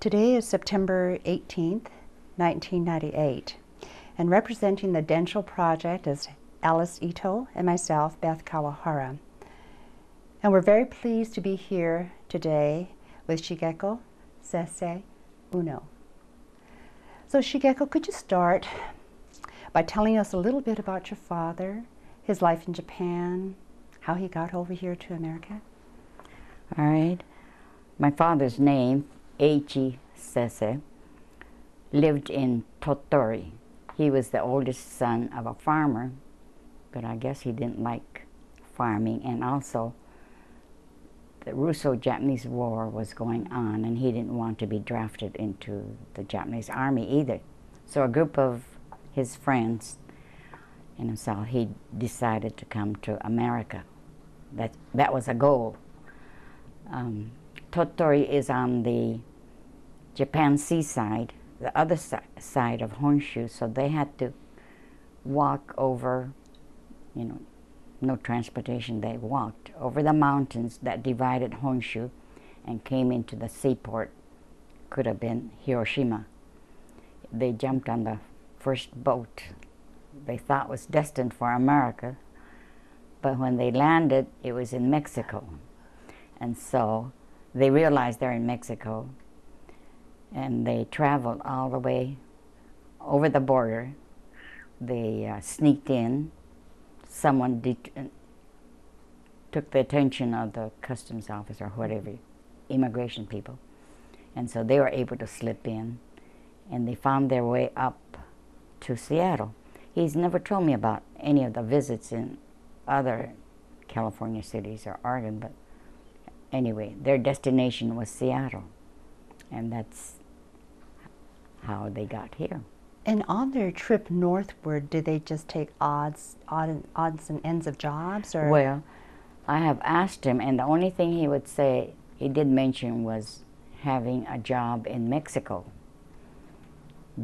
Today is September 18th, 1998, and representing the Densho project is Alice Ito and myself, Beth Kawahara. And we're very pleased to be here today with Shigeko Sese Uno. So Shigeko, could you start by telling us a little bit about your father, his life in Japan, how he got over here to America? All right. My father's name, Eiichi Sese, lived in Tottori. He was the oldest son of a farmer, but I guess he didn't like farming, and also the Russo-Japanese War was going on, and he didn't want to be drafted into the Japanese army either. So a group of his friends and himself, he decided to come to America. That was a goal. Tottori is on the Japan seaside, the other side of Honshu, so they had to walk over, no transportation, they walked over the mountains that divided Honshu and came into the seaport, could have been Hiroshima. They jumped on the first boat they thought was destined for America, but when they landed, it was in Mexico. And so they realized they're in Mexico, and they traveled all the way over the border. They sneaked in. Someone took the attention of the customs officer or whatever, immigration people. And so they were able to slip in, and they found their way up to Seattle. He's never told me about any of the visits in other California cities or Oregon, but anyway, their destination was Seattle, and that's how they got here. And on their trip northward, did they just take odds and ends of jobs, or? Well, I have asked him, and the only thing he would say, he did mention, was having a job in Mexico,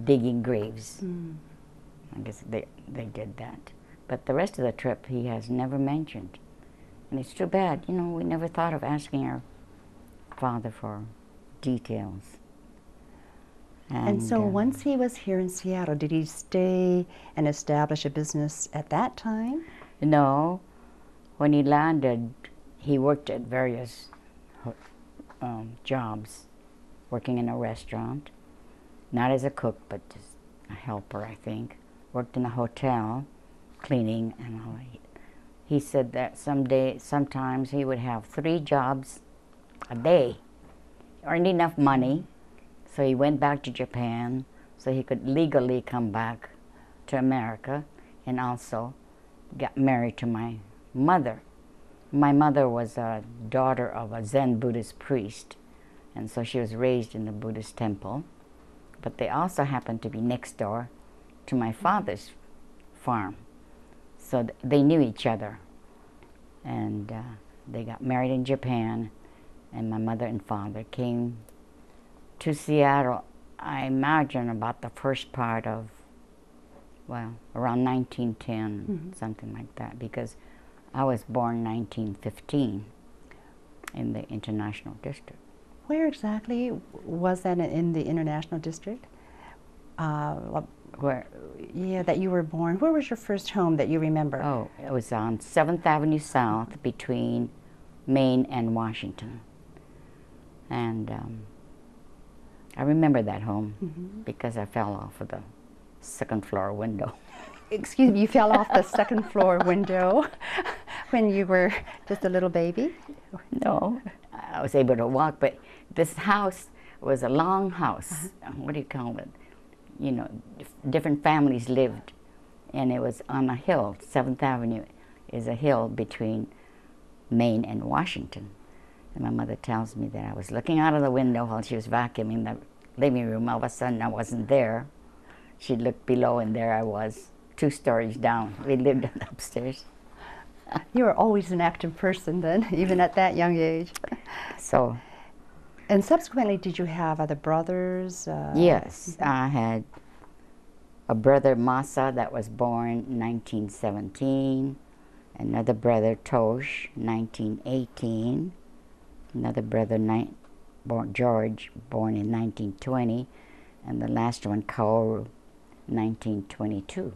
digging graves. Mm. I guess they did that. But the rest of the trip he has never mentioned. And it's too bad, we never thought of asking our father for details. And so once he was here in Seattle, did he stay and establish a business at that time? No. When he landed, he worked at various jobs, working in a restaurant, not as a cook, but just a helper, I think. Worked in a hotel, cleaning and all that. He said that sometimes he would have 3 jobs a day, earned enough money, so he went back to Japan so he could legally come back to America, and also got married to my mother. My mother was a daughter of a Zen Buddhist priest, and so she was raised in the Buddhist temple, but they also happened to be next door to my father's farm. So they knew each other, and they got married in Japan, and my mother and father came to Seattle, I imagine about the first part of, around 1910, something like that, because I was born 1915 in the International District. Where exactly was that in the International District? Where? Yeah, that you were born. Where was your first home that you remember? Oh, it was on 7th Avenue South between Maine and Washington. And I remember that home because I fell off of the second floor window. Excuse me, you fell off the second floor window when you were just a little baby? No, I was able to walk, but this house was a long house. What do you call it? Different families lived, and it was on a hill. 7th Avenue is a hill between Maine and Washington. And my mother tells me that I was looking out of the window while she was vacuuming the living room. All of a sudden, I wasn't there. She looked below, and there I was, 2 stories down. We lived upstairs. You were always an active person then, even at that young age. So. And subsequently, did you have other brothers? Yes, I had a brother, Masa, that was born in 1917. Another brother, Tosh, 1918. Another brother, George, born in 1920, and the last one, Kaoru, 1922.